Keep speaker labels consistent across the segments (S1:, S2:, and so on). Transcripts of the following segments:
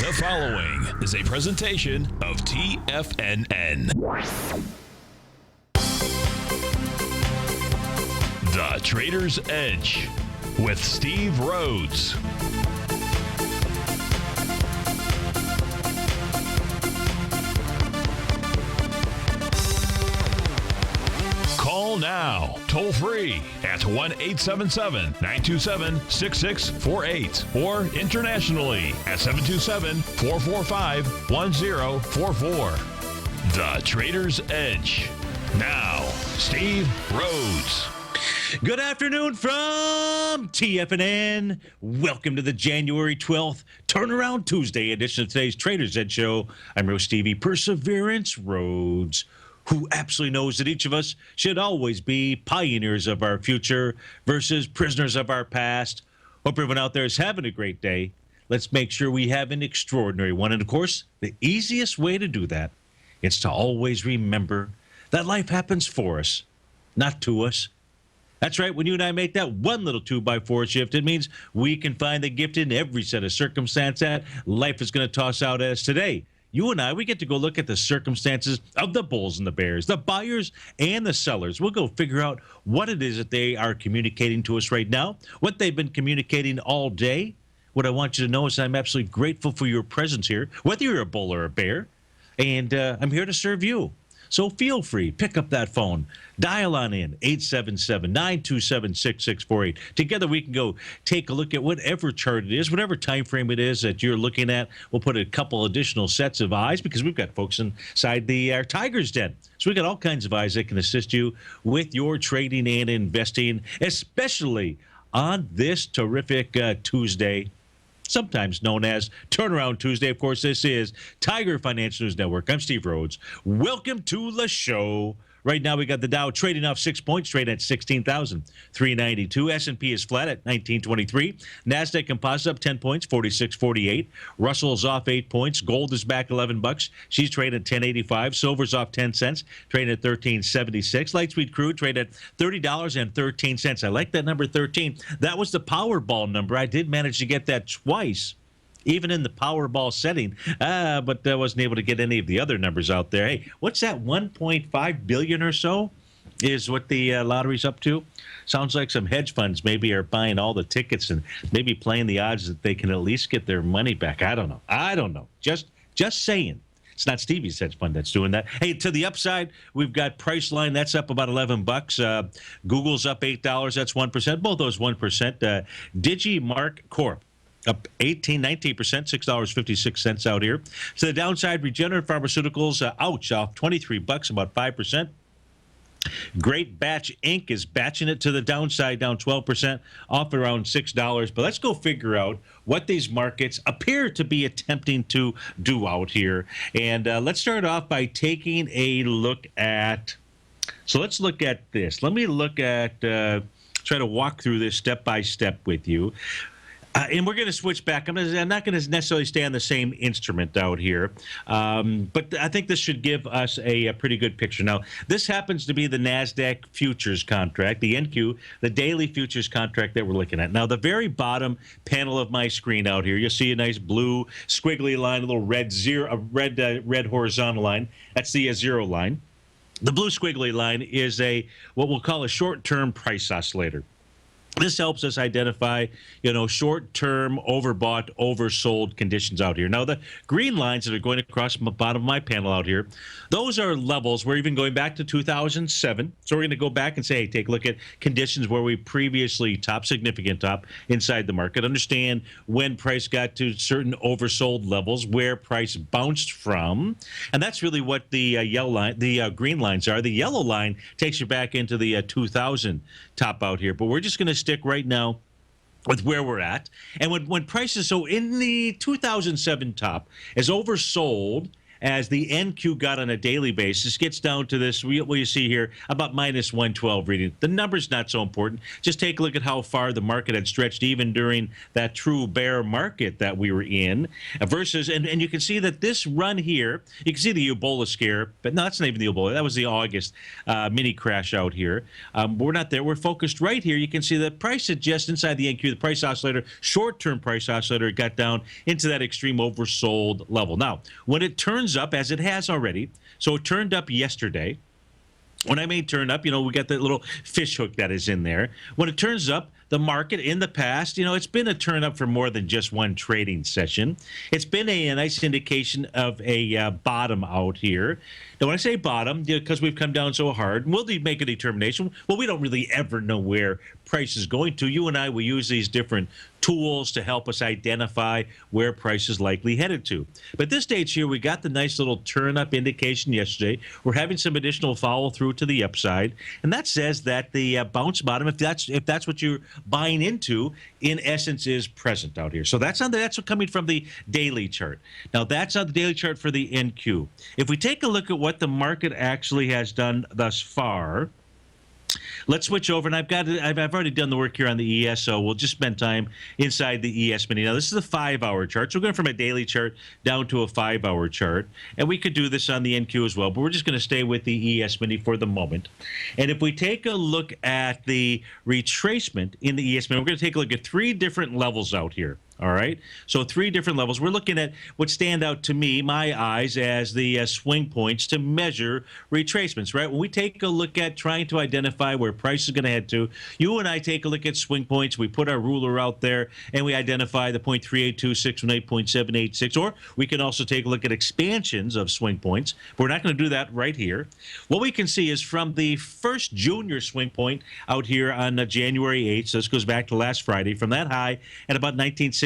S1: The following is a presentation of TFNN. The Trader's Edge with Steve Rhodes. Call now, toll free at 1-877-927-6648 or internationally at 727-445-1044. The Trader's Edge. Now, Steve Rhodes.
S2: Good afternoon from TFNN. Welcome to the January 12th Turnaround Tuesday edition of today's Trader's Edge Show. I'm your host, Stevie Perseverance Rhodes, who absolutely knows that each of us should always be pioneers of our future versus prisoners of our past. Hope everyone out there is having a great day. Let's make sure we have an extraordinary one. And of course, the easiest way to do that is to always remember that life happens for us, not to us. That's right. When you and I make that one little 2x4 shift, it means we can find the gift in every set of circumstance that life is going to toss out at us today. You and I, we get to go look at the circumstances of the bulls and the bears, the buyers and the sellers. We'll go figure out what it is that they are communicating to us right now, what they've been communicating all day. What I want you to know is I'm absolutely grateful for your presence here, whether you're a bull or a bear, and I'm here to serve you. So feel free, pick up that phone, dial on in, 877-927-6648. Together we can go take a look at whatever chart it is, whatever time frame it is that you're looking at. We'll put a couple additional sets of eyes because we've got folks inside our Tiger's Den. So we've got all kinds of eyes that can assist you with your trading and investing, especially on this terrific Tuesday, sometimes known as Turnaround Tuesday. Of course, this is Tiger Financial News Network. I'm Steve Rhodes. Welcome to the show. Right now, we got the Dow trading off 6 points, trading at 16,392. S&P is flat at 1923. NASDAQ Composite up 10 points, 46.48. Russell's off 8 points. Gold is back $11. She's trading at 10.85. Silver's off 10 cents, trading at 13.76. Light sweet crude trade at $30.13. I like that number 13. That was the Powerball number. I did manage to get that twice, even in the Powerball setting, but I wasn't able to get any of the other numbers out there. Hey, what's that, 1.5 billion or so is what the lottery's up to? Sounds like some hedge funds maybe are buying all the tickets and maybe playing the odds that they can at least get their money back. I don't know. Just saying. It's not Stevie's hedge fund that's doing that. Hey, to the upside, we've got Priceline. That's up about $11. Google's up $8. That's 1%. Both those 1%. Digimarc Corp up 19%, $6.56 out here. So the downside, Regenerative Pharmaceuticals, ouch, off $23, about 5%. Great Batch Inc. is batching it to the downside, down 12%, off around $6. But let's go figure out what these markets appear to be attempting to do out here. And let's start off by taking a look at, so let's look at this. Let me look at, try to walk through this step by step with you. And we're going to switch back. I'm not going to necessarily stay on the same instrument out here, but I think this should give us a pretty good picture. Now, this happens to be the NASDAQ futures contract, the NQ, the daily futures contract that we're looking at. Now, the very bottom panel of my screen out here, you'll see a nice blue squiggly line, a little red zero, a red horizontal line. That's the zero line. The blue squiggly line is what we'll call a short-term price oscillator. This helps us identify, short-term overbought, oversold conditions out here. Now, the green lines that are going across the bottom of my panel out here, those are levels. We're even going back to 2007. So we're going to go back and say, hey, take a look at conditions where we previously topped, significant top inside the market. Understand when price got to certain oversold levels, where price bounced from. And that's really what the yellow line, the green lines are. The yellow line takes you back into the 2000 top out here. But we're just going to stick right now with where we're at. And when prices, so in the 2007 top, is oversold as the NQ got on a daily basis, gets down to this, what you see here, about minus 112 reading. The number's not so important. Just take a look at how far the market had stretched even during that true bear market that we were in versus, and you can see that this run here, you can see the Ebola scare, but no, that's not even the Ebola. That was the August mini crash out here. We're not there. We're focused right here. You can see the price had just inside the NQ, the price oscillator, short-term price oscillator, got down into that extreme oversold level. Now, when it turns up, as it has already, so it turned up yesterday. When I mean turn up, we got that little fish hook that is in there. When it turns up, the market in the past, it's been a turn up for more than just one trading session. It's been a nice indication of a bottom out here. Now, when I say bottom, because we've come down so hard, we'll make a determination. Well, we don't really ever know where price is going to. You and I, we use these different tools to help us identify where price is likely headed to. But this stage here, we got the nice little turn up indication yesterday. We're having some additional follow through to the upside, and that says that the bounce bottom, if that's what you're buying into, in essence, is present out here. So that's coming from the daily chart. Now that's on the daily chart for the NQ. If we take a look at what the market actually has done thus far, let's switch over, and I've already done the work here on the ES, so we'll just spend time inside the ES mini. Now, this is a 5-hour chart, so we're going from a daily chart down to a 5-hour chart, and we could do this on the NQ as well, but we're just going to stay with the ES mini for the moment. And if we take a look at the retracement in the ES mini, we're going to take a look at 3 different levels out here. All right, so 3 different levels. We're looking at what stand out to me, my eyes, as the swing points to measure retracements, right? When we take a look at trying to identify where price is going to head to, you and I take a look at swing points. We put our ruler out there, and we identify the 0.382, 618, 0.786, or we can also take a look at expansions of swing points. But we're not going to do that right here. What we can see is from the first junior swing point out here on January 8th, so this goes back to last Friday, from that high at about 1964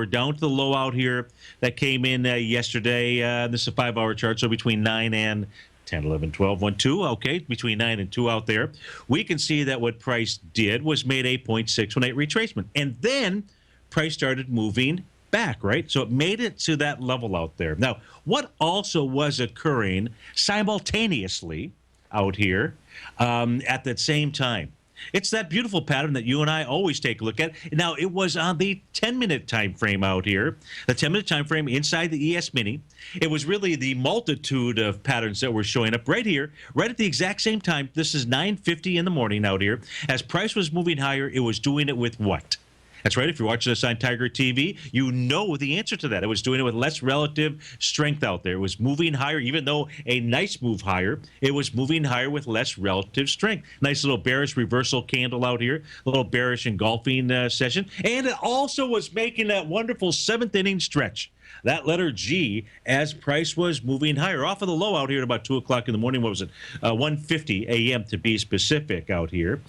S2: down to the low out here that came in yesterday. This is a 5-hour chart, so between 9 and 10, 11, 12, 1, 2. Okay, between 9 and 2 out there. We can see that what price did was made a 0.618 retracement. And then price started moving back, right? So it made it to that level out there. Now, what also was occurring simultaneously out here at that same time? It's that beautiful pattern that you and I always take a look at. Now, it was on the 10-minute time frame out here, the 10-minute time frame inside the ES Mini. It was really the multitude of patterns that were showing up right here, right at the exact same time. This is 9:50 in the morning out here. As price was moving higher, it was doing it with what? That's right. If you're watching this on TigerTV, you know the answer to that. It was doing it with less relative strength out there. It was moving higher, even though a nice move higher, it was moving higher with less relative strength. Nice little bearish reversal candle out here, a little bearish engulfing session. And it also was making that wonderful 7th inning stretch. That letter G, as price was moving higher off of the low out here at about 2 o'clock in the morning. What was it? 1:50 a.m. to be specific out here.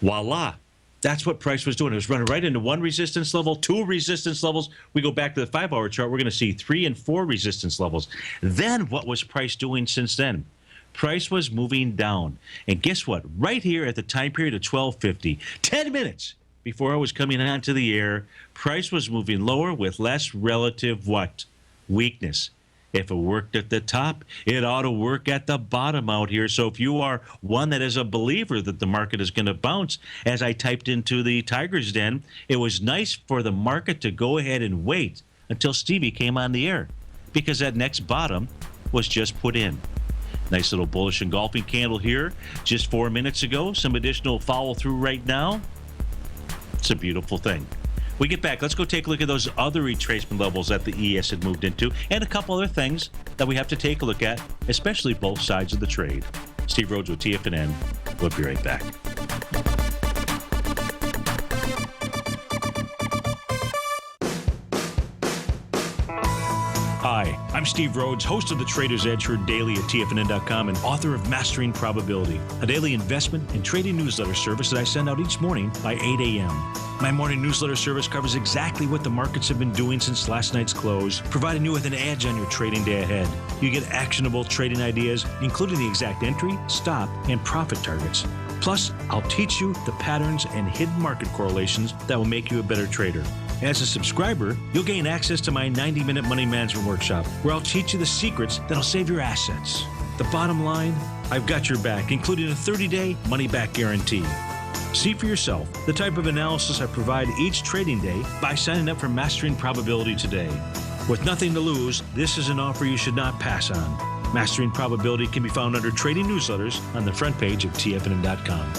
S2: Voila. That's what price was doing. It was running right into 1 resistance level, 2 resistance levels. We go back to the 5-hour chart, we're going to see 3 and 4 resistance levels. Then what was price doing since then? Price was moving down. And guess what? Right here at the time period of 12:50, 10 minutes before I was coming onto the air, price was moving lower with less relative what? Weakness. If it worked at the top, it ought to work at the bottom out here. So if you are one that is a believer that the market is going to bounce, as I typed into the Tiger's Den, it was nice for the market to go ahead and wait until Stevie came on the air, because that next bottom was just put in. Nice little bullish engulfing candle here just 4 minutes ago. Some additional follow through right now. It's a beautiful thing. We get back, let's go take a look at those other retracement levels that the ES had moved into, and a couple other things that we have to take a look at, especially both sides of the trade. Steve Rhodes with TFNN. We'll be right back. Hi, I'm Steve Rhodes, host of the Trader's Edge, heard daily at TFNN.com and author of Mastering Probability, a daily investment and trading newsletter service that I send out each morning by 8 a.m. My morning newsletter service covers exactly what the markets have been doing since last night's close, providing you with an edge on your trading day ahead. You get actionable trading ideas, including the exact entry, stop, and profit targets. Plus, I'll teach you the patterns and hidden market correlations that will make you a better trader. As a subscriber, you'll gain access to my 90-minute money management workshop, where I'll teach you the secrets that'll save your assets. The bottom line, I've got your back, including a 30-day money-back guarantee. See for yourself the type of analysis I provide each trading day by signing up for Mastering Probability today. With nothing to lose, this is an offer you should not pass on. Mastering Probability can be found under Trading Newsletters on the front page of TFNN.com.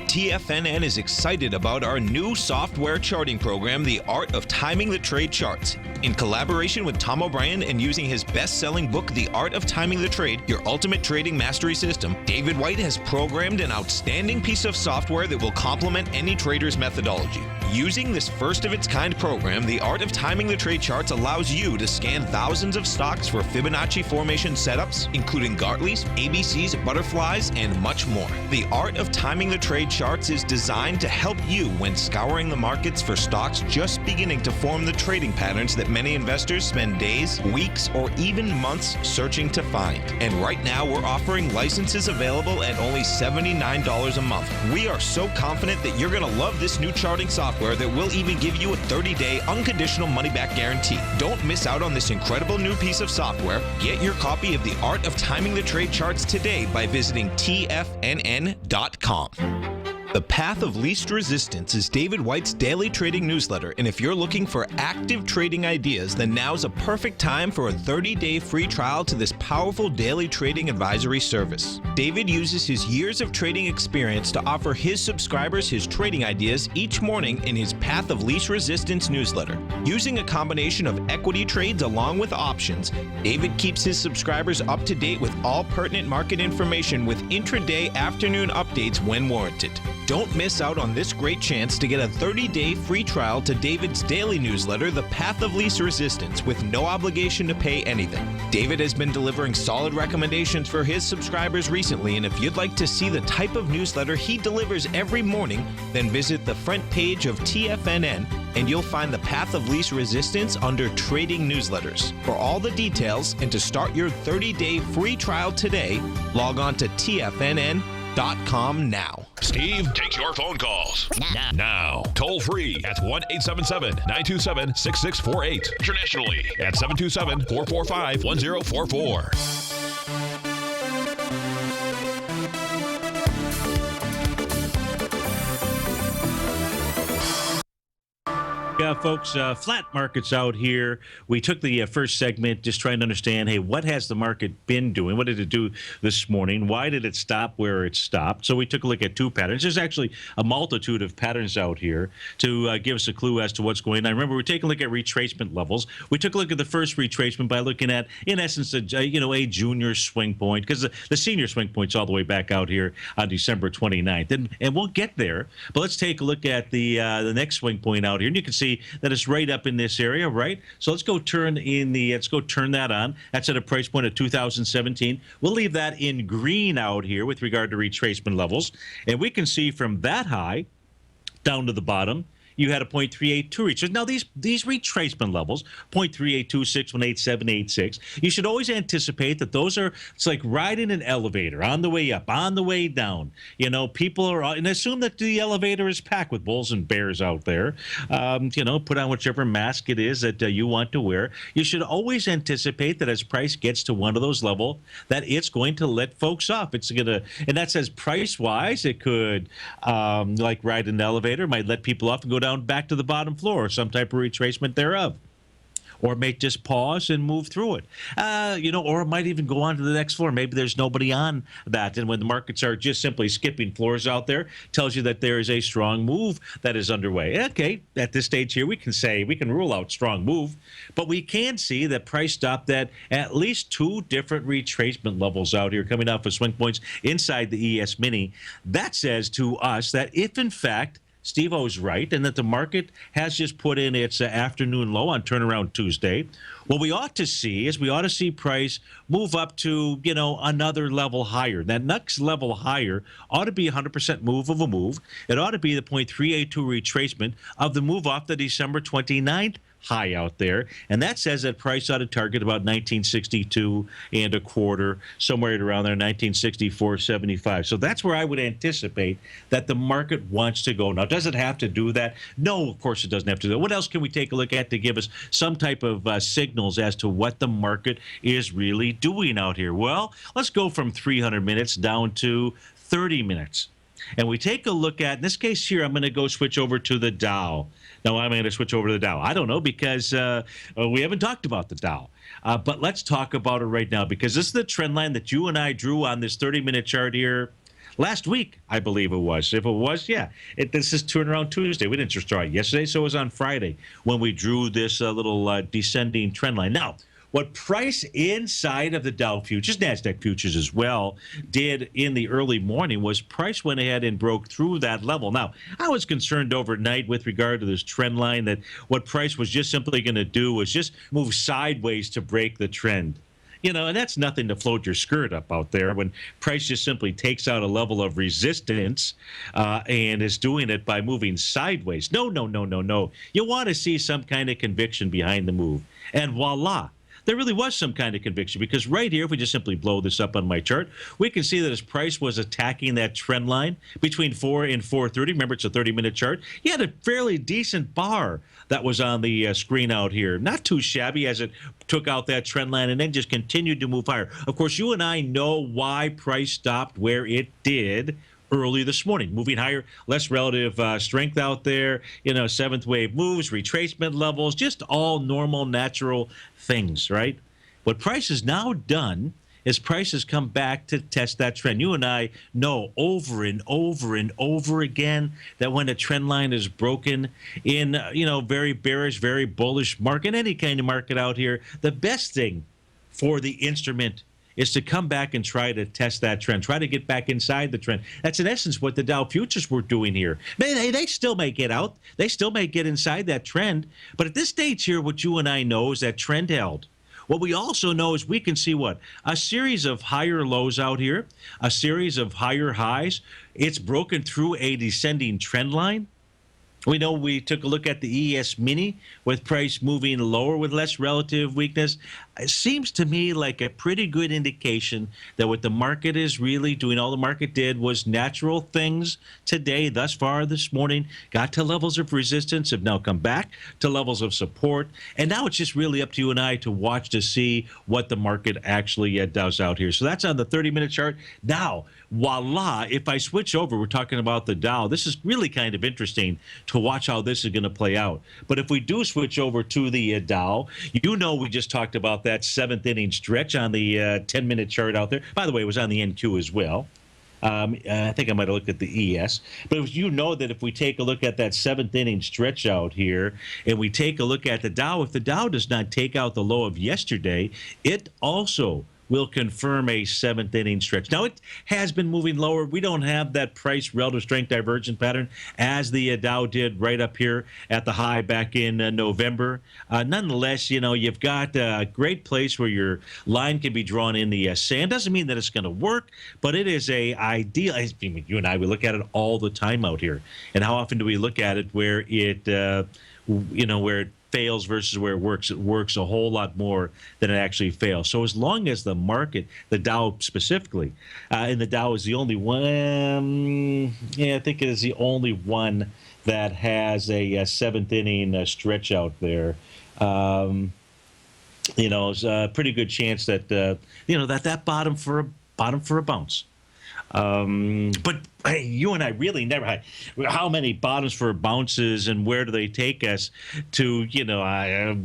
S3: TFNN is excited about our new software charting program, The Art of Timing the Trade Charts. In collaboration with Tom O'Brien and using his best-selling book, The Art of Timing the Trade, Your Ultimate Trading Mastery System, David White has programmed an outstanding piece of software that will complement any trader's methodology. Using this first-of-its-kind program, The Art of Timing the Trade Charts allows you to scan thousands of stocks for Fibonacci formation setups, including Gartley's, ABC's, butterflies, and much more. The Art of Timing the Trade Charts is designed to help you when scouring the markets for stocks just beginning to form the trading patterns that many investors spend days, weeks, or even months searching to find. And right now, we're offering licenses available at only $79 a month. We are so confident that you're going to love this new charting software that will even give you a 30-day unconditional money-back guarantee. Don't miss out on this incredible new piece of software. Get your copy of The Art of Timing the Trade Charts today by visiting TFNN.com. The Path of Least Resistance is David White's daily trading newsletter, and if you're looking for active trading ideas, then now's a perfect time for a 30-day free trial to this powerful daily trading advisory service. David uses his years of trading experience to offer his subscribers his trading ideas each morning in his Path of Least Resistance newsletter. Using a combination of equity trades along with options, David keeps his subscribers up to date with all pertinent market information with intraday afternoon updates when warranted. Don't miss out on this great chance to get a 30-day free trial to David's daily newsletter, The Path of Least Resistance, with no obligation to pay anything. David has been delivering solid recommendations for his subscribers recently, and if you'd like to see the type of newsletter he delivers every morning, then visit the front page of TFNN and you'll find the Path of Least Resistance under Trading Newsletters. For all the details and to start your 30-day free trial today, log on to TFNN.com now.
S1: Steve takes your phone calls now. Toll free at 1-877-927-6648. Internationally at 727-445-1044.
S2: Folks, flat markets out here. We took the first segment just trying to understand, hey, what has the market been doing? What did it do this morning? Why did it stop where it stopped? So we took a look at two patterns. There's actually a multitude of patterns out here to give us a clue as to what's going on. Remember, we're taking a look at retracement levels. We took a look at the first retracement by looking at, in essence, a junior swing point, because the senior swing point's all the way back out here on December 29th. And we'll get there, but let's take a look at the next swing point out here. And you can see that it's right up in this area, right? So let's go turn that on. That's at a price point of 2017. We'll leave that in green out here with regard to retracement levels. And we can see from that high down to the bottom, you had a 0.382 retracement. Now, these retracement levels, 0.382, 618, you should always anticipate that those are, it's like riding an elevator on the way up, on the way down. People are, and assume that the elevator is packed with bulls and bears out there. Put on whichever mask it is that you want to wear. You should always anticipate that as price gets to one of those levels, that it's going to let folks off. It's going to, and that says price-wise, it could, like ride an elevator, might let people off and go down back to the bottom floor or some type of retracement thereof. Or it may just pause and move through it. Or it might even go on to the next floor. Maybe there's nobody on that. And when the markets are just simply skipping floors out there, tells you that there is a strong move that is underway. Okay, at this stage here, we can rule out strong move, but we can see that price stopped at least two different retracement levels out here coming off of swing points inside the ES Mini. That says to us that if, in fact, Steve-O's right, and that the market has just put in its afternoon low on turnaround Tuesday. What we ought to see is price move up to, another level higher. That next level higher ought to be 100% move of a move. It ought to be the 0.382 retracement of the move off the December 29th high out there, and that says that price ought to target about 1962 and a quarter, somewhere around there, 1964.75. So that's where I would anticipate that the market wants to go. Now, does it have to do that? No, of course it doesn't have to do that. What else can we take a look at to give us some type of signals as to what the market is really doing out here? Well, let's go from 300 minutes down to 30 minutes. And we take a look at, in this case here, I'm going to go switch over to the Dow. Now, I'm going to switch over to the Dow. I don't know, because we haven't talked about the Dow. But let's talk about it right now, because this is the trend line that you and I drew on this 30-minute chart here last week, I believe it was. If it was, yeah. This is Turnaround Tuesday. We didn't just draw it yesterday, so it was on Friday when we drew this little descending trend line. Now, what price inside of the Dow futures, NASDAQ futures as well, did in the early morning was price went ahead and broke through that level. Now, I was concerned overnight with regard to this trend line that what price was just simply going to do was just move sideways to break the trend. You know, and that's nothing to float your skirt up out there when price just simply takes out a level of resistance and is doing it by moving sideways. No. You want to see some kind of conviction behind the move. And voila. There really was some kind of conviction, because right here, if we just simply blow this up on my chart, we can see that as price was attacking that trend line between 4 and 4:30. Remember, it's a 30-minute chart. He had a fairly decent bar that was on the screen out here. Not too shabby as it took out that trend line and then just continued to move higher. Of course, you and I know why price stopped where it did early this morning, moving higher, less relative strength out there, you know, seventh wave moves, retracement levels, just all normal, natural things, right? What price has now done is price has come back to test that trend. You and I know over and over and over again that when a trend line is broken in, you know, very bearish, very bullish market, any kind of market out here, the best thing for the instrument is to come back and try to test that trend, try to get back inside the trend. That's in essence what the Dow futures were doing here. They still may get out. They still may get inside that trend. But at this stage here, what you and I know is that trend held. What we also know is we can see what? A series of higher lows out here, a series of higher highs. It's broken through a descending trend line. We know we took a look at the ES Mini with price moving lower with less relative weakness. It seems to me like a pretty good indication that what the market is really doing, all the market did was natural things today, thus far this morning, got to levels of resistance, have now come back to levels of support. And now it's just really up to you and I to watch to see what the market actually does out here. So that's on the 30-minute chart. Now, voila, if I switch over, we're talking about the Dow. This is really kind of interesting to watch how this is going to play out. But if we do switch over to the Dow, you know we just talked about that seventh inning stretch on the 10-minute chart out there. By the way, it was on the NQ as well. I think I might have looked at the ES. But you know that if we take a look at that seventh inning stretch out here and we take a look at the Dow, if the Dow does not take out the low of yesterday, it also will confirm a seventh inning stretch. Now, it has been moving lower. We don't have that price relative strength divergence pattern as the Dow did right up here at the high back in November. Nonetheless, you know, you've got a great place where your line can be drawn in the sand. Doesn't mean that it's going to work, but it is a ideal. I mean, you and I, we look at it all the time out here. And how often do we look at it where it, you know, where it fails versus where it works a whole lot more than it actually fails. So as long as the market, the Dow specifically, and the Dow is the only one, I think it is the only one that has a seventh inning stretch out there. You know, it's a pretty good chance that, you know, that bottom for a bounce. But hey, you and I really never had how many bottoms for bounces and where do they take us to, you know,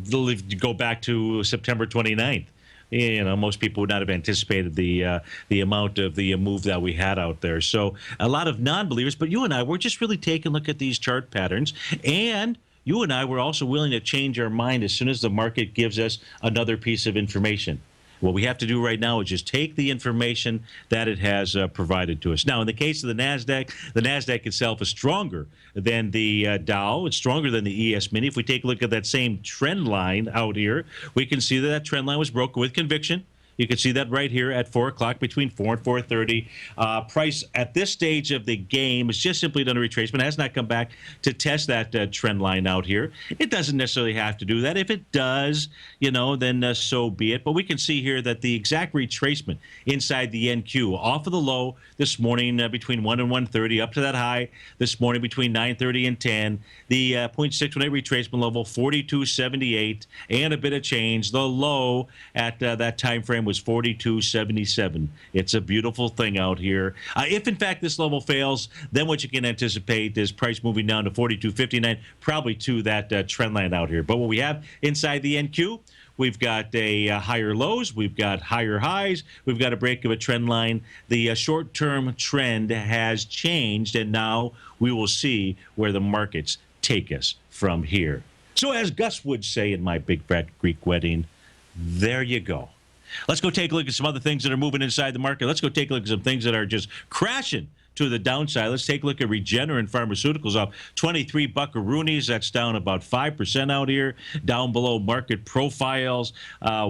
S2: go back to September 29th. You know, most people would not have anticipated the amount of the move that we had out there. So a lot of non-believers, but you and I, we're just really taking a look at these chart patterns, and you and I were also willing to change our mind as soon as the market gives us another piece of information. What we have to do right now is just take the information that it has provided to us. Now, in the case of the NASDAQ itself is stronger than the Dow. It's stronger than the ES Mini. If we take a look at that same trend line out here, we can see that trend line was broken with conviction. You can see that right here at 4 o'clock, between 4 and 4:30. Price at this stage of the game is just simply done a retracement. It has not come back to test that trend line out here. It doesn't necessarily have to do that. If it does, then so be it. But we can see here that the exact retracement inside the NQ off of the low this morning between 1 and 1:30 up to that high this morning between 9:30 and 10. The 0.618 retracement level, 42.78 and a bit of change. The low at that time frame was 42.77. It's a beautiful thing out here. If in fact this level fails, then what you can anticipate is price moving down to 42.59, probably to that trend line out here. But what we have inside the NQ, we've got a higher lows, we've got higher highs, we've got a break of a trend line. The short-term trend has changed, and now we will see where the markets take us from here. So as Gus would say in My Big Fat Greek Wedding, there you go. Let's go take a look at some other things that are moving inside the market. Let's go take a look at some things that are just crashing to the downside. Let's take a look at Regeneron Pharmaceuticals off 23 buckaroonies. That's down about 5% out here. Down below market profiles,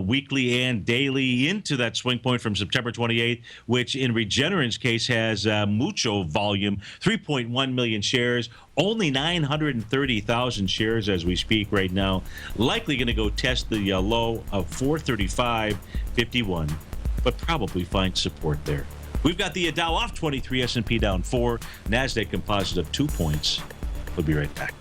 S2: weekly and daily, into that swing point from September 28th, which in Regeneron's case has mucho volume, 3.1 million shares. Only 930,000 shares as we speak right now. Likely going to go test the low of 435.51, but probably find support there. We've got the Dow off 23, S&P down 4, NASDAQ composite of 2 points. We'll be right back.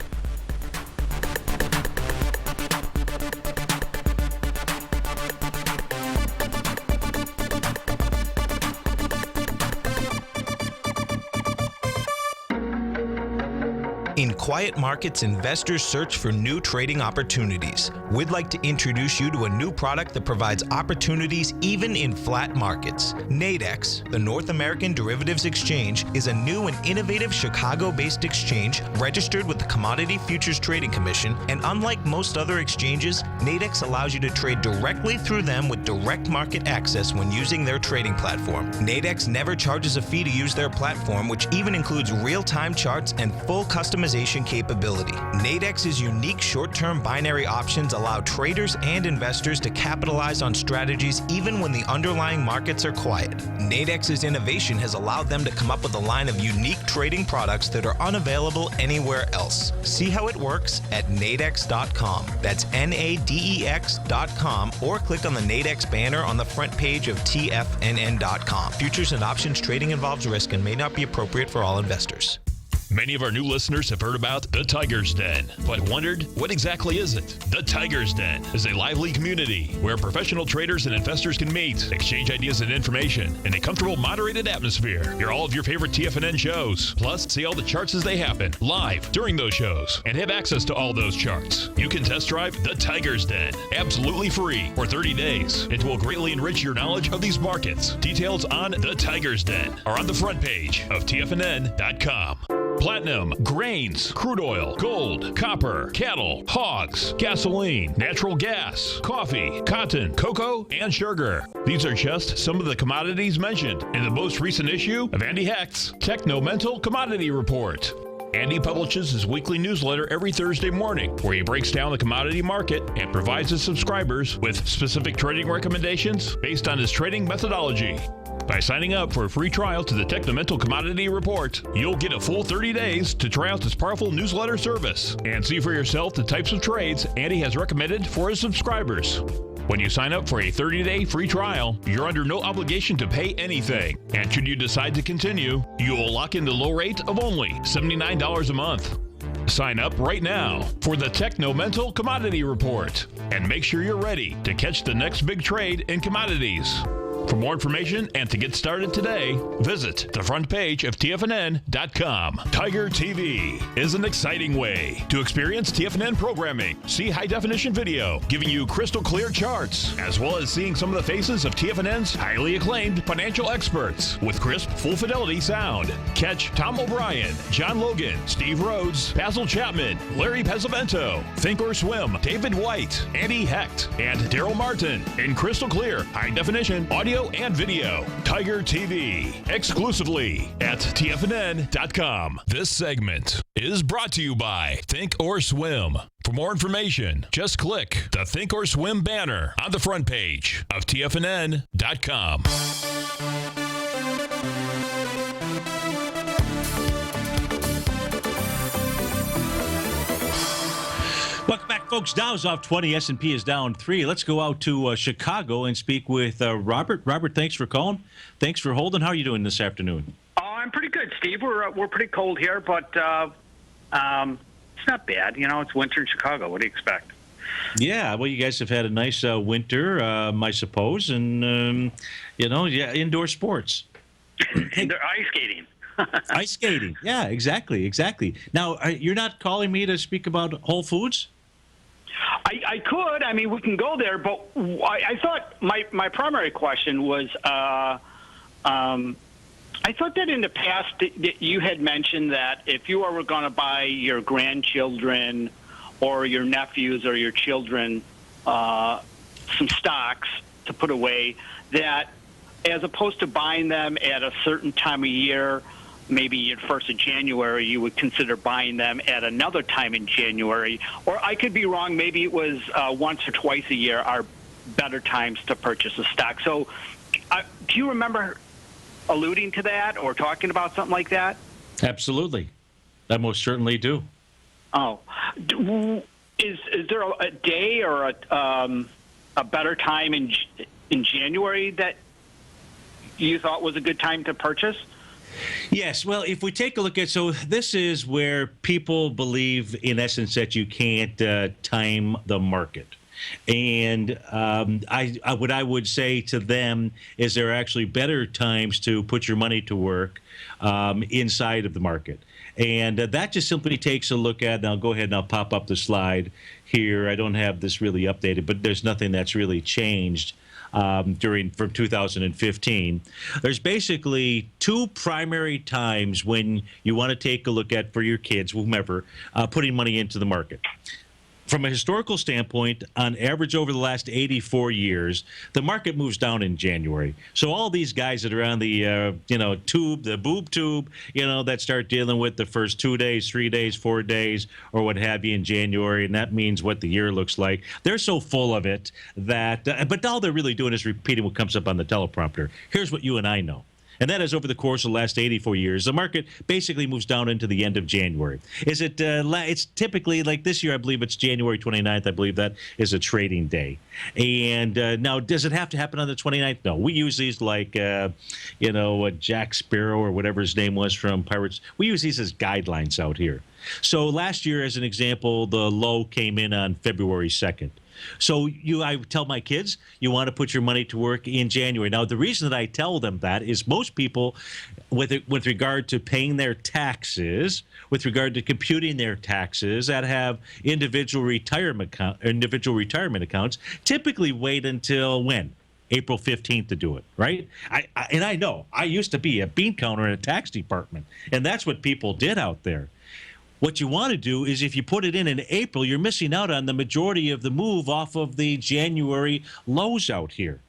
S3: In quiet markets, investors search for new trading opportunities. We'd like to introduce you to a new product that provides opportunities even in flat markets. Nadex, the North American Derivatives Exchange, is a new and innovative Chicago-based exchange registered with the Commodity Futures Trading Commission, and unlike most other exchanges, Nadex allows you to trade directly through them with direct market access when using their trading platform. Nadex never charges a fee to use their platform, which even includes real-time charts and full customization capability. Nadex's unique short-term binary options allow traders and investors to capitalize on strategies even when the underlying markets are quiet. Nadex's innovation has allowed them to come up with a line of unique trading products that are unavailable anywhere else. See how it works at nadex.com. That's NADEX.com, or click on the Nadex banner on the front page of TFNN.com. Futures and options trading involves risk and may not be appropriate for all investors.
S1: Many of our new listeners have heard about the Tiger's Den, but wondered, what exactly is it? The Tiger's Den is a lively community where professional traders and investors can meet, exchange ideas and information in a comfortable, moderated atmosphere. Hear all of your favorite TFNN shows, plus see all the charts as they happen live during those shows, and have access to all those charts. You can test drive the Tiger's Den absolutely free for 30 days. It will greatly enrich your knowledge of these markets. Details on the Tiger's Den are on the front page of TFNN.com. Platinum, grains, crude oil, gold, copper, cattle, hogs, gasoline, natural gas, coffee, cotton, cocoa, and sugar. These are just some of the commodities mentioned in the most recent issue of Andy Hecht's Techno-Mental Commodity Report. Andy publishes his weekly newsletter every Thursday morning, where he breaks down the commodity market and provides his subscribers with specific trading recommendations based on his trading methodology. By signing up for a free trial to the Techno-Mental Commodity Report, you'll get a full 30 days to try out this powerful newsletter service and see for yourself the types of trades Andy has recommended for his subscribers. When you sign up for a 30-day free trial, you're under no obligation to pay anything. And should you decide to continue, you will lock in the low rate of only $79 a month. Sign up right now for the Techno-Mental Commodity Report and make sure you're ready to catch the next big trade in commodities. For more information and to get started today, visit the front page of TFNN.com. Tiger TV is an exciting way to experience TFNN programming. See high-definition video giving you crystal clear charts, as well as seeing some of the faces of TFNN's highly acclaimed financial experts with crisp, full-fidelity sound. Catch Tom O'Brien, John Logan, Steve Rhodes, Basil Chapman, Larry Pesavento, Think or Swim, David White, Andy Hecht, and Daryl Martin in crystal clear, high-definition audio audio and video. Tiger TV, exclusively at TFNN.com. This segment is brought to you by Think or Swim. For more information, just click the Think or Swim banner on the front page of TFNN.com.
S2: Welcome back, folks. Dow's off 20. S&P is down 3. Let's go out to Chicago and speak with Robert. Robert, thanks for calling. Thanks for holding. How are you doing this afternoon?
S4: Oh, I'm pretty good, Steve. We're pretty cold here, but it's not bad. You know, it's winter in Chicago. What do you expect?
S2: Yeah, well, you guys have had a nice winter, I suppose, and, indoor sports.
S4: They're ice skating.
S2: Ice skating. Yeah, exactly. Now, you're not calling me to speak about Whole Foods?
S4: I could. I mean, we can go there, but I thought my primary question was I thought that in the past that you had mentioned that if you were going to buy your grandchildren or your nephews or your children some stocks to put away, that as opposed to buying them at a certain time of year, maybe at 1st of January, you would consider buying them at another time in January. Or I could be wrong. Maybe it was once or twice a year are better times to purchase a stock. So do you remember alluding to that or talking about something like that?
S2: Absolutely. I most certainly do.
S4: Oh. Is there a day or a better time in January that you thought was a good time to purchase?
S2: Yes. Well, if we take a look at, so this is where people believe, in essence, that you can't time the market. And what I would say to them is there are actually better times to put your money to work inside of the market. And that just simply takes a look at, and I'll go ahead and I'll pop up the slide here. I don't have this really updated, but there's nothing that's really changed from 2015. There's basically two primary times when you want to take a look at, for your kids, whomever, putting money into the market. From a historical standpoint, on average over the last 84 years, the market moves down in January. So all these guys that are on the, tube, the boob tube, that start dealing with the first 2 days, 3 days, 4 days, or what have you in January, and that means what the year looks like. They're so full of it that, but all they're really doing is repeating what comes up on the teleprompter. Here's what you and I know. And that is, over the course of the last 84 years, the market basically moves down into the end of January. Is it? It's typically, like this year, I believe it's January 29th. I believe that is a trading day. And now, does it have to happen on the 29th? No. We use these like, Jack Sparrow or whatever his name was from Pirates. We use these as guidelines out here. So last year, as an example, the low came in on February 2nd. So I tell my kids, you want to put your money to work in January. Now, the reason that I tell them that is most people, with regard to paying their taxes, with regard to computing their taxes that have individual retirement accounts, typically wait until when? April 15th to do it, right? I know. I used to be a bean counter in a tax department, and that's what people did out there. What you want to do is, if you put it in April, you're missing out on the majority of the move off of the January lows out here.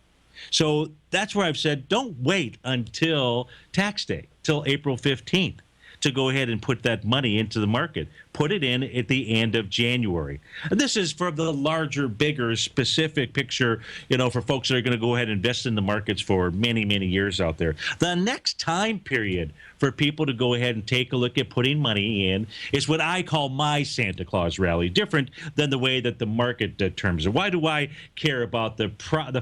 S2: So that's where I've said, don't wait until tax day, till April 15th, to go ahead and put that money into the market. Put it in at the end of January. And this is for the larger, bigger, specific picture, for folks that are going to go ahead and invest in the markets for many, many years out there. The next time period for people to go ahead and take a look at putting money in is what I call my Santa Claus rally, different than the way that the market determines it. Why do I care about the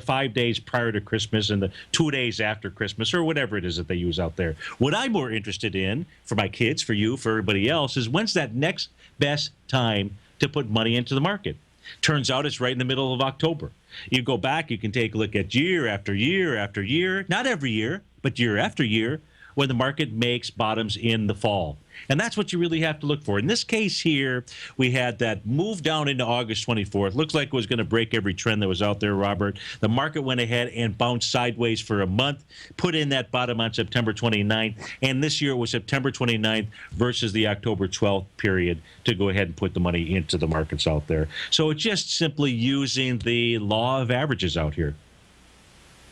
S2: 5 days prior to Christmas and the 2 days after Christmas, or whatever it is that they use out there? What I'm more interested in, for my kids, for you, for everybody else, is when's that next best time to put money into the market? Turns out it's right in the middle of October. You go back, you can take a look at year after year after year, not every year, but year after year, when the market makes bottoms in the fall. And that's what you really have to look for. In this case here, we had that move down into August 24th. Looks like it was going to break every trend that was out there, Robert. The market went ahead and bounced sideways for a month, put in that bottom on September 29th. And this year it was September 29th versus the October 12th period to go ahead and put the money into the markets out there. So it's just simply using the law of averages out here.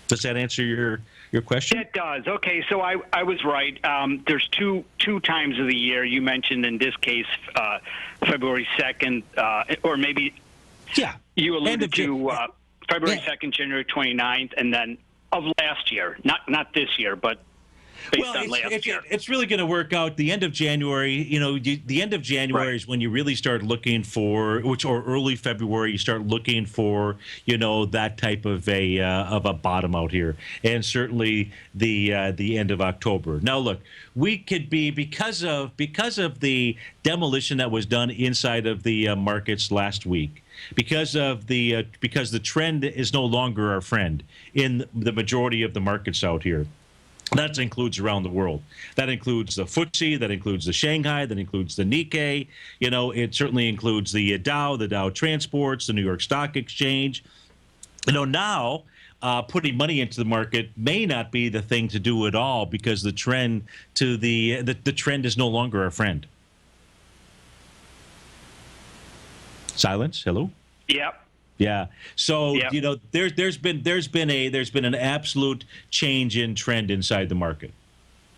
S2: Does that answer your question?
S4: It does. Okay, so I was right. There's two times of the year. You mentioned in this case February 2nd, or maybe you alluded to February 2nd, January 29th, and then of last year. Not this year, but based on last year.
S2: It's really going to work out the end of January. The end of January is when you really start looking for, or early February, you start looking for, that type of a bottom out here, and certainly the end of October. Now, look, we could be because of the demolition that was done inside of the markets last week. Because the trend is no longer our friend in the majority of the markets out here. That includes around the world. That includes the FTSE, that includes the Shanghai, that includes the Nikkei. It certainly includes the Dow Transports, the New York Stock Exchange. Now putting money into the market may not be the thing to do at all, because the trend the trend is no longer our friend. Silence. Hello.
S4: Yep.
S2: Yeah. So there's been an absolute change in trend inside the market.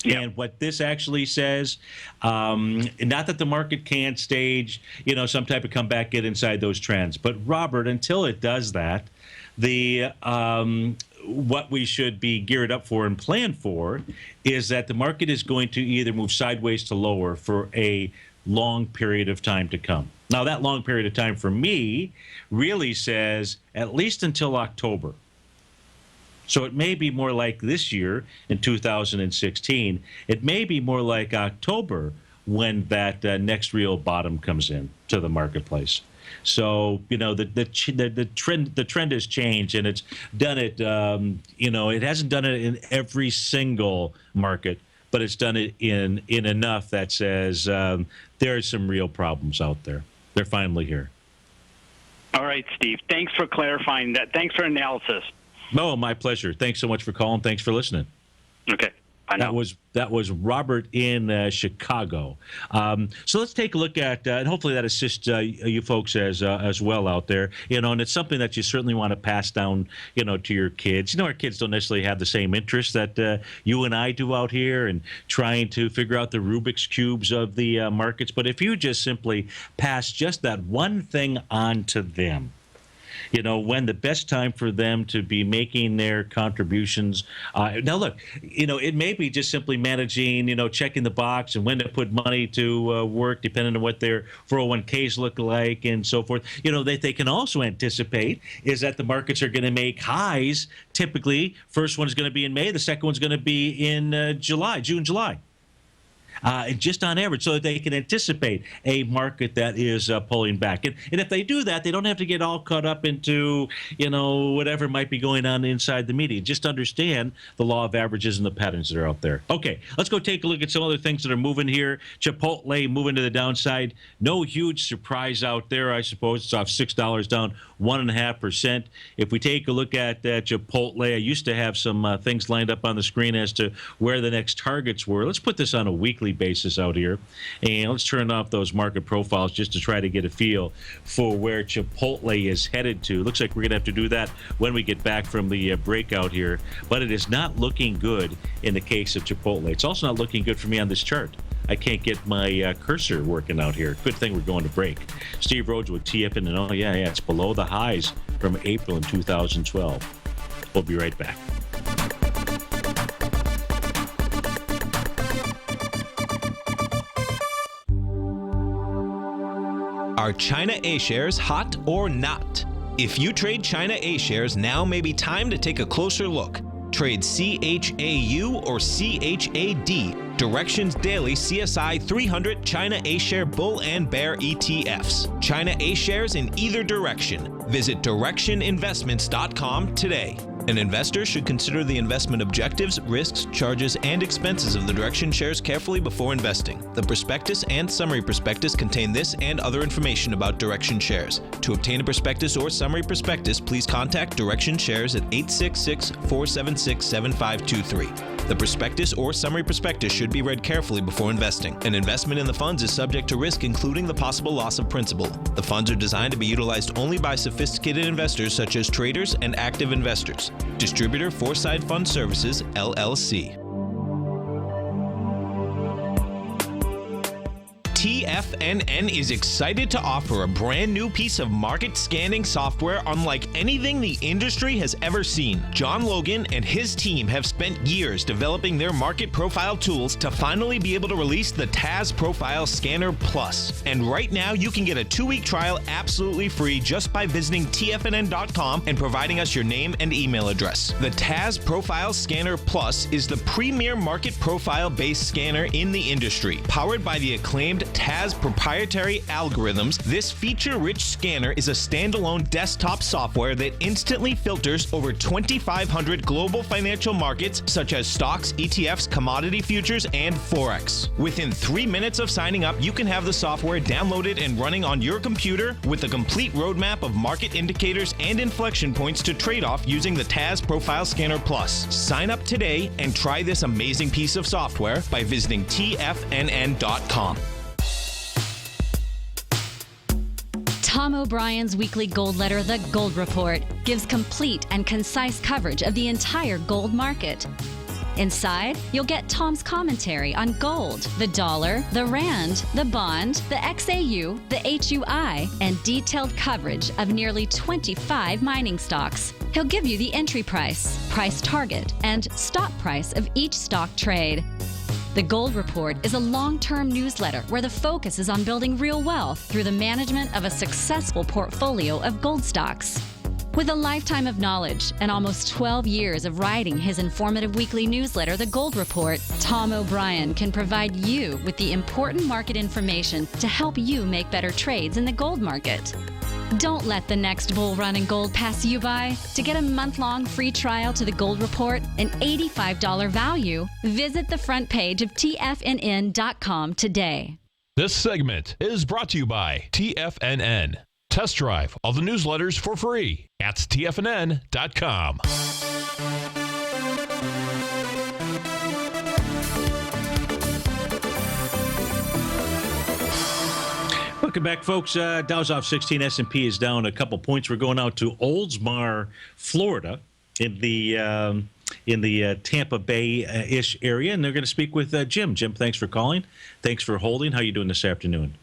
S2: Yep. And what this actually says, not that the market can't stage, some type of comeback, get inside those trends, but Robert, until it does that, what we should be geared up for and plan for is that the market is going to either move sideways to lower for a long period of time to come. Now, that long period of time for me really says at least until October. So it may be more like this year in 2016. It may be more like October when that next real bottom comes in to the marketplace. So the trend has changed, and it's done it. It hasn't done it in every single market, but it's done it in enough that says there are some real problems out there. They're finally here.
S4: All right, Steve. Thanks for clarifying that. Thanks for analysis.
S2: Oh, my pleasure. Thanks so much for calling. Thanks for listening.
S4: Okay.
S2: That was Robert in Chicago. So let's take a look at, and hopefully that assists you folks as well out there. And it's something that you certainly want to pass down, to your kids. Our kids don't necessarily have the same interests that you and I do out here, and trying to figure out the Rubik's cubes of the markets. But if you just simply pass just that one thing on to them, when the best time for them to be making their contributions. Now, look, it may be just simply managing, checking the box and when to put money to work, depending on what their 401ks look like and so forth. They can also anticipate is that the markets are going to make highs. Typically, first one's going to be in May, the second one's going to be in June, July. Just on average, so that they can anticipate a market that is pulling back. And if they do that, they don't have to get all caught up into, whatever might be going on inside the media. Just understand the law of averages and the patterns that are out there. Okay, let's go take a look at some other things that are moving here. Chipotle moving to the downside. No huge surprise out there, I suppose. It's off $6, down 1.5%. If we take a look at Chipotle, I used to have some things lined up on the screen as to where the next targets were. Let's put this on a weekly basis out here, and let's turn off those market profiles just to try to get a feel for where Chipotle is headed to. Looks like we're going to have to do that when we get back from the breakout here, but it is not looking good in the case of Chipotle. It's also not looking good for me on this chart. I can't get my cursor working out here. Good thing we're going to break. Steve Rhodes with TFNN. Oh, yeah, it's below the highs from April in 2012. We'll be right back.
S3: Are China A-shares hot or not? If you trade China A-shares, now may be time to take a closer look. Trade CHAU or CHAD, Directions Daily CSI 300 China A-share Bull and Bear ETFs. China A-shares in either direction. Visit directioninvestments.com today. An investor should consider the investment objectives, risks, charges, and expenses of the Direction shares carefully before investing. The prospectus and summary prospectus contain this and other information about Direction shares. To obtain a prospectus or summary prospectus, please contact Direction shares at 866-476-7523. The prospectus or summary prospectus should be read carefully before investing. An investment in the funds is subject to risk, including the possible loss of principal. The funds are designed to be utilized only by sophisticated investors such as traders and active investors. Distributor Foreside Fund Services, LLC. TFNN is excited to offer a brand new piece of market scanning software unlike anything the industry has ever seen. John Logan and his team have spent years developing their market profile tools to finally be able to release the TAS Profile Scanner Plus. And right now you can get a 2-week trial absolutely free just by visiting TFNN.com and providing us your name and email address. The TAS Profile Scanner Plus is the premier market profile-based scanner in the industry. Powered by the acclaimed TAS proprietary algorithms, this feature-rich scanner is a standalone desktop software that instantly filters over 2,500 global financial markets such as stocks, ETFs, commodity futures, and Forex. Within 3 minutes of signing up, you can have the software downloaded and running on your computer with a complete roadmap of market indicators and inflection points to trade off using the TAS Profile Scanner Plus. Sign up today and try this amazing piece of software by visiting TFNN.com.
S5: Tom O'Brien's weekly gold letter, The Gold Report, gives complete and concise coverage of the entire gold market. Inside, you'll get Tom's commentary on gold, the dollar, the rand, the bond, the XAU, the HUI, and detailed coverage of nearly 25 mining stocks. He'll give you the entry price, price target, and stop price of each stock trade. The Gold Report is a long-term newsletter where the focus is on building real wealth through the management of a successful portfolio of gold stocks. With a lifetime of knowledge and almost 12 years of writing his informative weekly newsletter, The Gold Report, Tom O'Brien can provide you with the important market information to help you make better trades in the gold market. Don't let the next bull run in gold pass you by. To get a month-long free trial to The Gold Report, an $85 value, visit the front page of TFNN.com today.
S1: This segment is brought to you by TFNN. Test drive all the newsletters for free at TFNN.com.
S2: Welcome back, folks. Dow's off 16. S&P is down a couple points. We're going out to Oldsmar, Florida, in the Tampa Bay-ish area, and they're going to speak with Jim. Jim, thanks for calling. Thanks for holding. How are you doing this afternoon?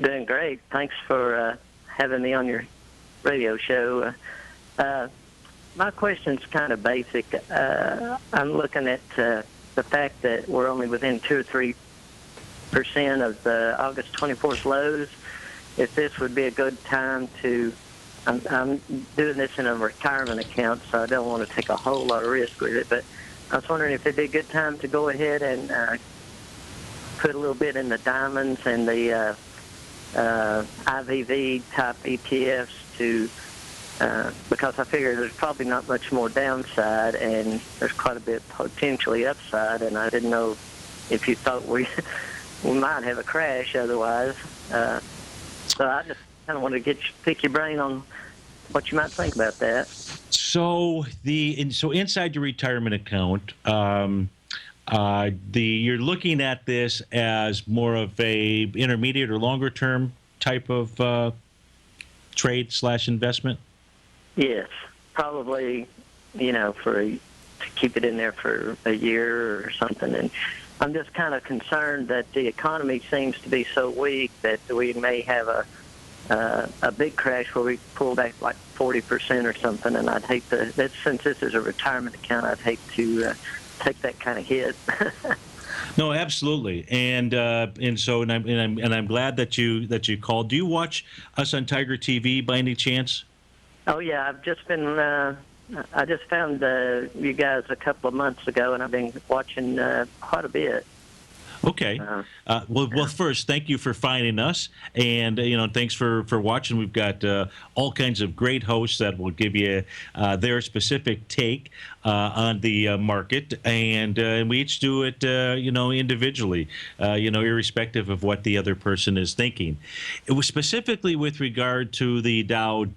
S6: Doing great. Thanks for having me on your radio show. My question's kind of basic. I'm looking at the fact that we're only within 2 or 3% of the August 24th lows. If this would be a good time to, I'm doing this in a retirement account, so I don't want to take a whole lot of risk with it, but I was wondering if it'd be a good time to go ahead and put a little bit in the diamonds and the IVV type ETFs to, because I figure there's probably not much more downside and there's quite a bit potentially upside, and I didn't know if you thought we might have a crash otherwise. So I just kind of wanted to pick your brain on what you might think about that.
S2: So inside your retirement account, you're looking at this as more of a intermediate or longer term type of trade / investment.
S6: Yes, probably. To keep it in there for a year or something. And I'm just kind of concerned that the economy seems to be so weak that we may have a big crash where we pull back like 40% or something. And I'd hate to. Since this is a retirement account, I'd hate to take that kind of hit.
S2: No, absolutely, and I'm glad that you called. Do you watch us on TigerTV by any chance?
S6: Oh yeah, I've just been. I just found you guys a couple of months ago, and I've been watching quite a bit.
S2: Okay. Well, first, thank you for finding us, and thanks for watching. We've got all kinds of great hosts that will give you their specific take on the market, and we each do it, individually, irrespective of what the other person is thinking. It was specifically with regard to the Dow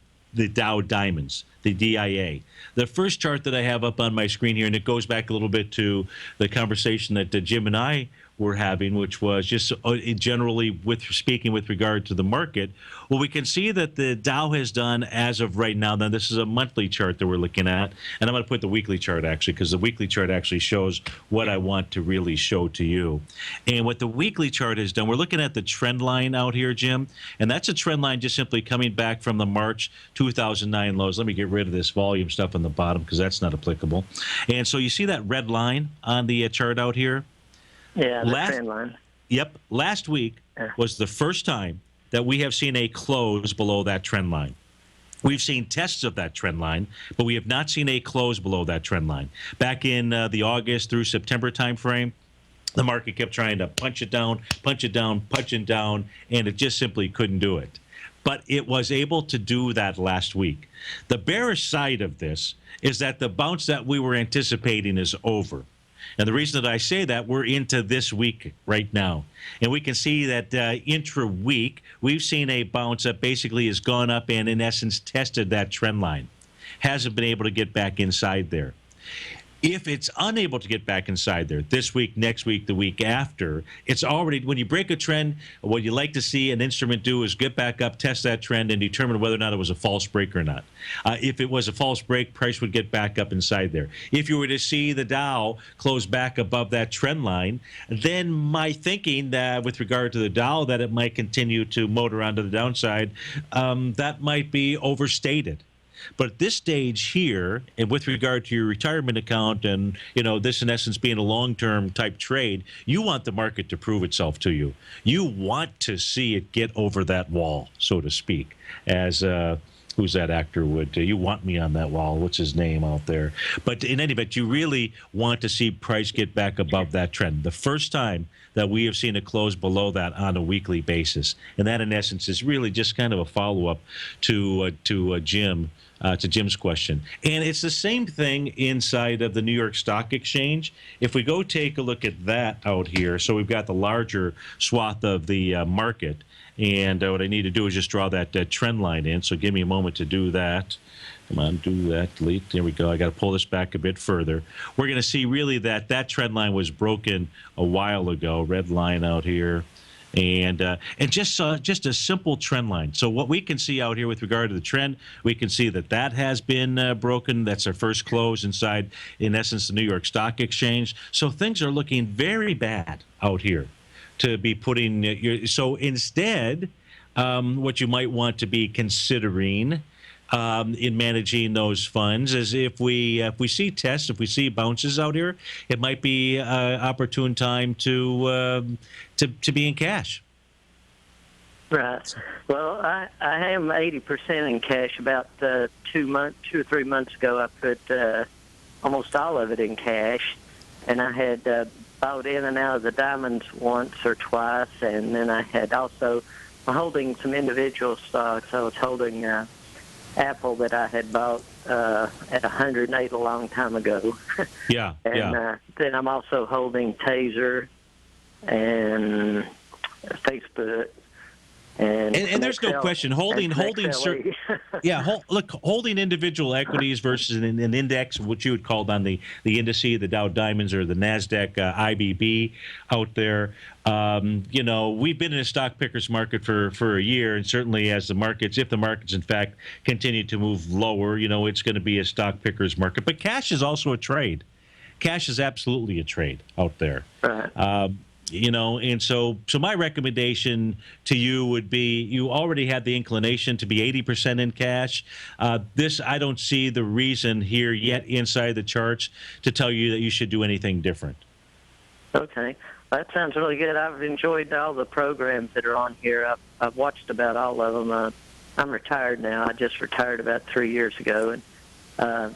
S2: diamonds. the DIA. The first chart that I have up on my screen here, and it goes back a little bit to the conversation that Jim and I were having, which was just generally with speaking with regard to the market. Well, we can see that the Dow has done as of right now. Now, this is a monthly chart that we're looking at, and I'm going to put the weekly chart actually, because the weekly chart actually shows what I want to really show to you. And what the weekly chart has done, we're looking at the trend line out here, Jim, and that's a trend line just simply coming back from the March 2009 lows. Let me get rid of this volume stuff on the bottom because that's not applicable. And so you see that red line on the chart out here?
S6: Yeah, the trend line.
S2: Yep. Last week was the first time that we have seen a close below that trend line. We've seen tests of that trend line, but we have not seen a close below that trend line. Back in the August through September timeframe, the market kept trying to punch it down, punch it down, punch it down, and it just simply couldn't do it. But it was able to do that last week. The bearish side of this is that the bounce that we were anticipating is over. And the reason that I say that, we're into this week right now. And we can see that intra-week, we've seen a bounce that basically has gone up and, in essence, tested that trend line. Hasn't been able to get back inside there. If it's unable to get back inside there this week, next week, the week after, it's already, when you break a trend, what you like to see an instrument do is get back up, test that trend, and determine whether or not it was a false break or not. If it was a false break, price would get back up inside there. If you were to see the Dow close back above that trend line, then my thinking that with regard to the Dow that it might continue to motor onto the downside, that might be overstated. But at this stage here, and with regard to your retirement account and, you know, this in essence being a long-term type trade, you want the market to prove itself to you. You want to see it get over that wall, so to speak, as who's that actor would, you want me on that wall, what's his name out there? But in any event, you really want to see price get back above that trend. The first time that we have seen it close below that on a weekly basis. And that, in essence, is really just kind of a follow-up to Jim's question. And it's the same thing inside of the New York Stock Exchange. If we go take a look at that out here, so we've got the larger swath of the market. And what I need to do is just draw that trend line in. So give me a moment to do that. Come on, do that, delete. There we go. I got to pull this back a bit further. We're going to see really that trend line was broken a while ago. Red line out here. And just a simple trend line. So what we can see out here with regard to the trend, we can see that has been broken. That's our first close inside, in essence, the New York Stock Exchange. So things are looking very bad out here to be putting so instead, what you might want to be considering in managing those funds is if we see tests, if we see bounces out here, it might be an opportune time to be in cash.
S6: Right. Well, I am 80% in cash. About 2 or 3 months ago, I put almost all of it in cash, and I had bought in and out of the diamonds once or twice, and then I had also holding some individual stocks. I was holding Apple that I had bought at 108 a long time ago.
S2: Yeah.
S6: And then I'm also holding Taser and Facebook. And
S2: there's no question holding holding individual equities versus an index, what you would call on the indice, the Dow Diamonds or the Nasdaq IBB out there. We've been in a stock pickers market for a year, and certainly as if the markets in fact continue to move lower, it's going to be a stock pickers market. But cash is also a trade. Cash is absolutely a trade out there.
S6: Right.
S2: And so my recommendation to you would be you already had the inclination to be 80% in cash. I don't see the reason here yet inside the charts to tell you that you should do anything different.
S6: Okay. That sounds really good. I've enjoyed all the programs that are on here. I've watched about all of them. I'm retired now. I just retired about 3 years ago. And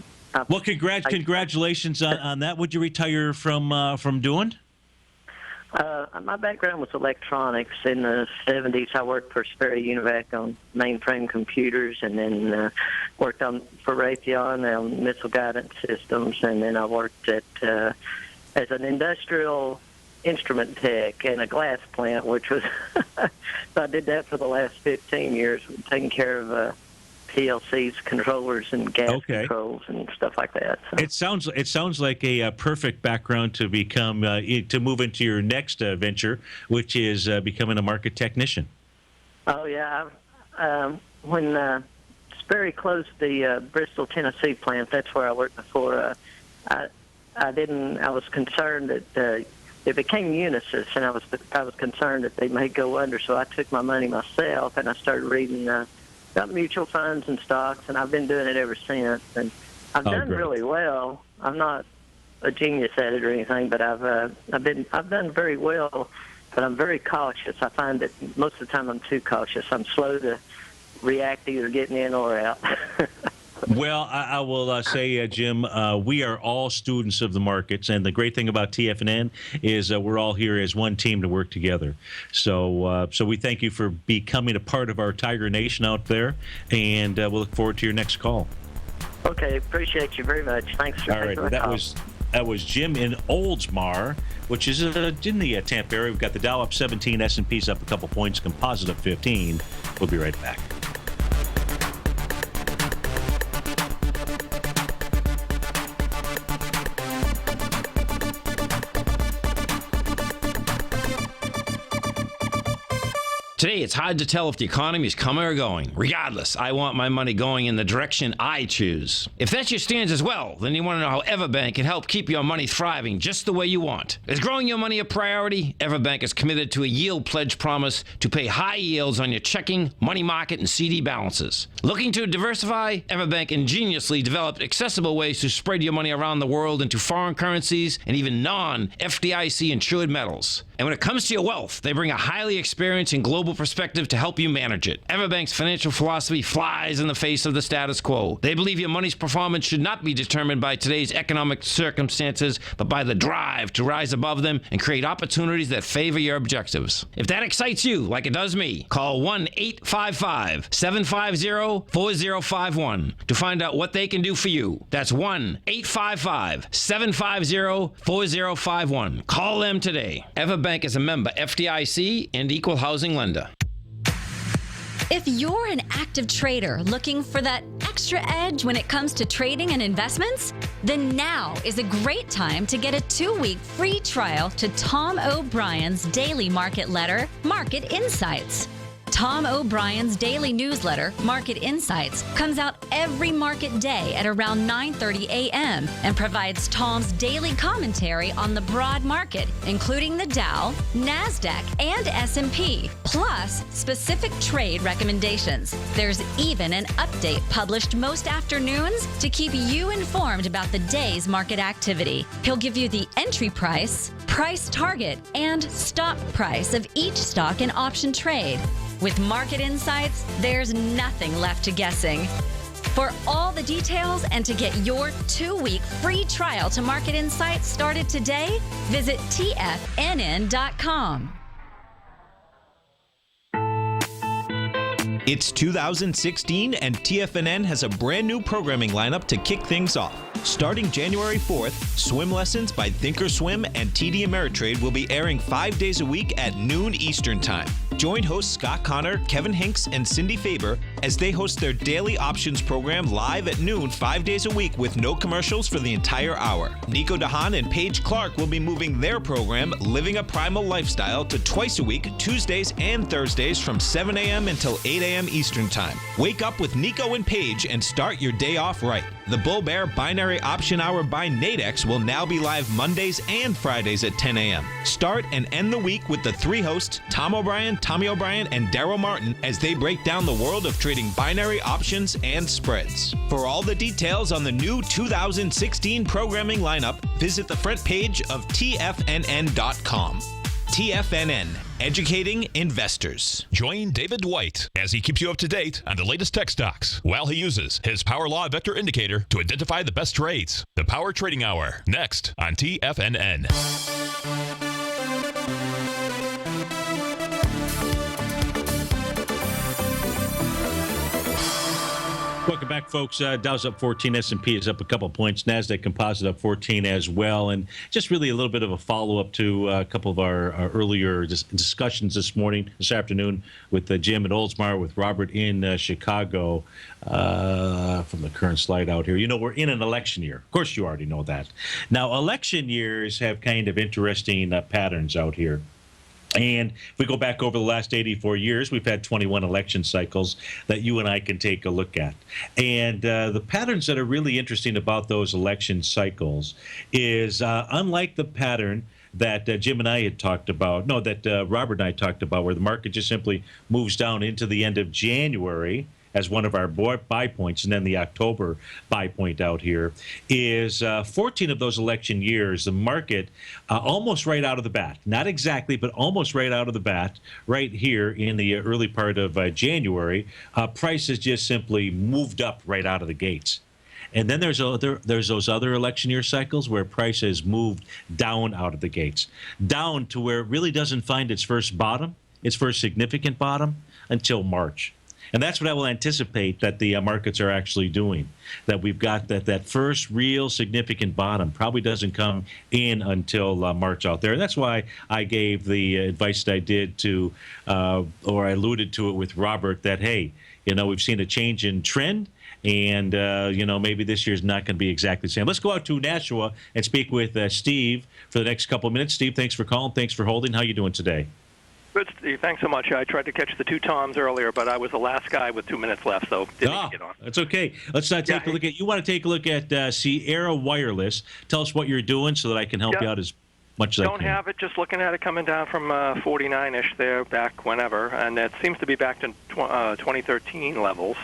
S2: well, congratulations on that. What'd you retire from doing?
S6: My background was electronics. In the 70s, I worked for Sperry Univac on mainframe computers, and then worked for Raytheon on missile guidance systems, and then I worked as an industrial instrument tech in a glass plant, which was so I did that for the last 15 years, taking care of PLCs, controllers, and gas controls and stuff like that. So.
S2: It sounds like a perfect background to become to move into your next venture, which is becoming a market technician.
S6: Oh yeah, when Sperry closed the Bristol, Tennessee plant, that's where I worked before. I was concerned that it became Unisys, and I was concerned that they may go under. So I took my money myself, and I started reading about mutual funds and stocks, and I've been doing it ever since. And I've done really well. I'm not a genius at it or anything, but I've done very well. But I'm very cautious. I find that most of the time I'm too cautious. I'm slow to react, either getting in or out.
S2: Well, I will say, Jim, we are all students of the markets, and the great thing about TFNN is we're all here as one team to work together. So we thank you for becoming a part of our Tiger Nation out there, and we'll look forward to your next call.
S6: Okay, appreciate you very much. Thanks for taking my call.
S2: That was Jim in Oldsmar, which is in the Tampa area. We've got the Dow up 17, S&P's up a couple points, composite up 15. We'll be right back.
S7: Today, it's hard to tell if the economy is coming or going. Regardless, I want my money going in the direction I choose. If that's your stance as well, then you want to know how Everbank can help keep your money thriving just the way you want. Is growing your money a priority? Everbank is committed to a yield pledge promise to pay high yields on your checking, money market, and CD balances. Looking to diversify? Everbank ingeniously developed accessible ways to spread your money around the world into foreign currencies and even non-FDIC insured metals. And when it comes to your wealth, they bring a highly experienced and global perspective to help you manage it. Everbank's financial philosophy flies in the face of the status quo. They believe your money's performance should not be determined by today's economic circumstances, but by the drive to rise above them and create opportunities that favor your objectives. If that excites you, like it does me, call 1-855-750-4051 to find out what they can do for you. That's 1-855-750-4051. Call them today. Everbank is a member FDIC and equal housing lender.
S5: If you're an active trader looking for that extra edge when it comes to trading and investments, then now is a great time to get a 2-week free trial to Tom O'Brien's daily market letter, Market Insights. Tom O'Brien's daily newsletter, Market Insights, comes out every market day at around 9:30 a.m. and provides Tom's daily commentary on the broad market, including the Dow, NASDAQ, and S&P, plus specific trade recommendations. There's even an update published most afternoons to keep you informed about the day's market activity. He'll give you the entry price, price target, and stop price of each stock and option trade. With Market Insights, there's nothing left to guessing. For all the details and to get your 2-week free trial to Market Insights started today, visit TFNN.com.
S3: It's 2016, and TFNN has a brand new programming lineup to kick things off. Starting January 4th, Swim Lessons by Thinkorswim and TD Ameritrade will be airing 5 days a week at noon Eastern Time. Join hosts Scott Connor, Kevin Hinks, and Cindy Faber as they host their daily options program live at noon 5 days a week with no commercials for the entire hour. Nico DeHaan and Paige Clark will be moving their program, Living a Primal Lifestyle, to twice a week, Tuesdays and Thursdays from 7 a.m. until 8 a.m. Eastern Time. Wake up with Nico and Paige and start your day off right. The Bull Bear Binary Option Hour by Nadex will now be live Mondays and Fridays at 10 a.m. Start and end the week with the 3 hosts, Tom O'Brien, Tommy O'Brien, and Daryl Martin, as they break down the world of trading binary options and spreads. For all the details on the new 2016 programming lineup, visit the front page of TFNN.com. TFNN, educating investors.
S1: Join David Dwight as he keeps you up to date on the latest tech stocks while he uses his Power Law Vector Indicator to identify the best trades. The Power Trading Hour, next on TFNN.
S2: Welcome back, folks. Dow's up 14, S&P is up a couple points, NASDAQ Composite up 14 as well, and just really a little bit of a follow-up to a couple of our earlier discussions this afternoon with Jim at Oldsmar, with Robert in Chicago. From the current slide out here, we're in an election year. Of course, you already know that. Now, election years have kind of interesting patterns out here. And if we go back over the last 84 years, we've had 21 election cycles that you and I can take a look at. And the patterns that are really interesting about those election cycles is unlike the pattern that Jim and I had talked about, that Robert and I talked about, where the market just simply moves down into the end of January as one of our buy points, and then the October buy point out here, is 14 of those election years, the market almost right out of the bat, not exactly, but almost right out of the bat, right here in the early part of January, prices just simply moved up right out of the gates. And then there's those other election year cycles where prices moved down out of the gates, down to where it really doesn't find its first bottom, its first significant bottom, until March. And that's what I will anticipate that the markets are actually doing, that we've got that first real significant bottom probably doesn't come in until March out there. And that's why I gave the advice that I did to, or I alluded to it with Robert, that, hey, we've seen a change in trend. And, maybe this year's not going to be exactly the same. Let's go out to Nashua and speak with Steve for the next couple of minutes. Steve, thanks for calling. Thanks for holding. How you doing today?
S8: Good, Steve. Thanks so much. I tried to catch the two Toms earlier, but I was the last guy with 2 minutes left, so didn't get on.
S2: That's okay. Let's take a look at. You want to take a look at Sierra Wireless? Tell us what you're doing so that I can help you out as much as I can.
S8: Don't have it. Just looking at it coming down from 49-ish there, back whenever, and it seems to be back to 2013 levels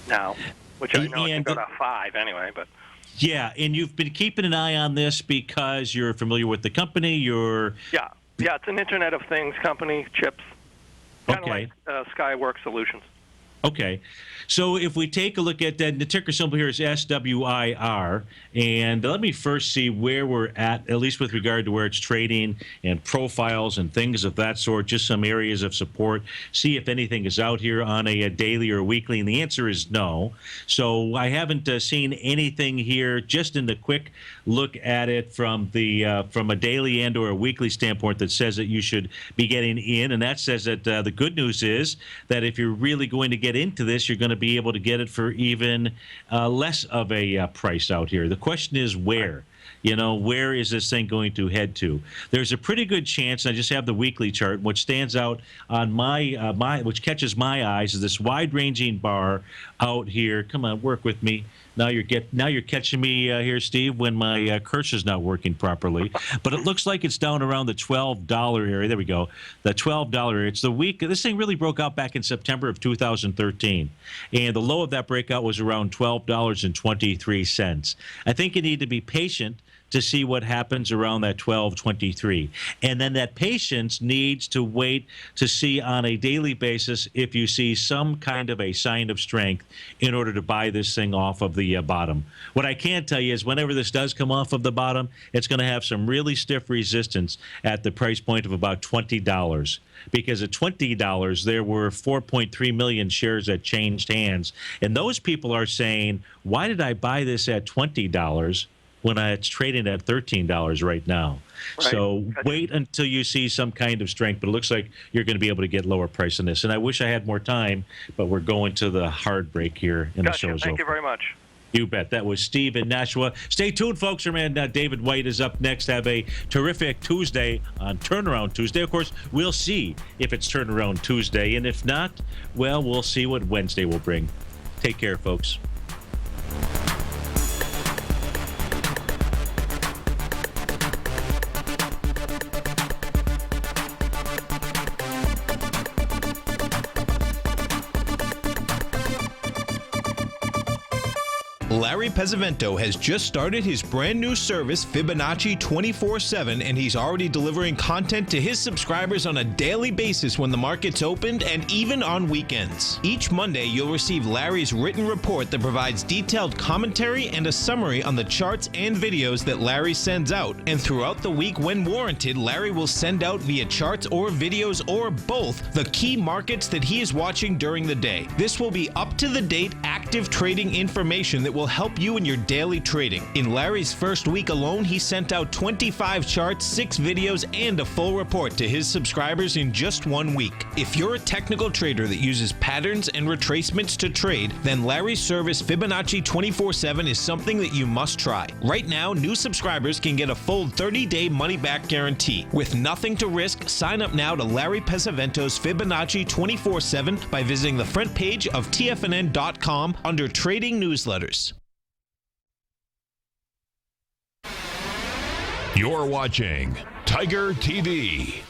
S8: now, which I know it can go to 5 anyway, but.
S2: Yeah, and you've been keeping an eye on this because you're familiar with the company.
S8: Yeah, it's an Internet of Things company, chips, kind of like Skyworks Solutions.
S2: Okay. So if we take a look at that, the ticker symbol here is SWIR. And let me first see where we're at least with regard to where it's trading and profiles and things of that sort, just some areas of support. See if anything is out here on a daily or weekly. And the answer is no. So I haven't seen anything here, just in the quick look at it from a daily and or a weekly standpoint, that says that you should be getting in. And that says that the good news is that if you're really going to get into this, you're going to be able to get it for even less of a price out here. The question is where. Where is this thing going to head to? There's a pretty good chance, and I just have the weekly chart, which stands out on which catches my eyes, is this wide-ranging bar out here. Come on, work with me. Now you're catching me here, Steve, when my cursor's not working properly. But it looks like it's down around the $12 area. There we go. The $12 area. It's the week. This thing really broke out back in September of 2013. And the low of that breakout was around $12.23. I think you need to be patient to see what happens around that 12.23. And then that patience needs to wait to see on a daily basis if you see some kind of a sign of strength in order to buy this thing off of the bottom. What I can tell you is whenever this does come off of the bottom, it's going to have some really stiff resistance at the price point of about $20. Because at $20, there were 4.3 million shares that changed hands. And those people are saying, why did I buy this at $20? When it's trading at $13 right now. Right. So wait until you see some kind of strength, but it looks like you're going to be able to get lower price on this. And I wish I had more time, but we're going to the hard break here in the show's
S8: Thank you very much.
S2: You bet. That was Steve in Nashua. Stay tuned, folks. Our man David White is up next. Have a terrific Tuesday on Turnaround Tuesday. Of course, we'll see if it's Turnaround Tuesday. And if not, well, we'll see what Wednesday will bring. Take care, folks.
S3: Larry Pesavento has just started his brand new service, Fibonacci 24/7, and he's already delivering content to his subscribers on a daily basis when the market's opened and even on weekends. Each Monday, you'll receive Larry's written report that provides detailed commentary and a summary on the charts and videos that Larry sends out. And throughout the week, when warranted, Larry will send out via charts or videos or both the key markets that he is watching during the day. This will be up-to-the-date, accurate effective trading information that will help you in your daily trading. In Larry's first week alone, he sent out 25 charts, 6 videos, and a full report to his subscribers in just 1 week. If you're a technical trader that uses patterns and retracements to trade, then Larry's service Fibonacci 24/7 is something that you must try. Right now, new subscribers can get a full 30-day money-back guarantee. With nothing to risk, sign up now to Larry Pesavento's Fibonacci 24/7 by visiting the front page of TFNN.com under Trading Newsletters.
S1: You're watching Tiger TV.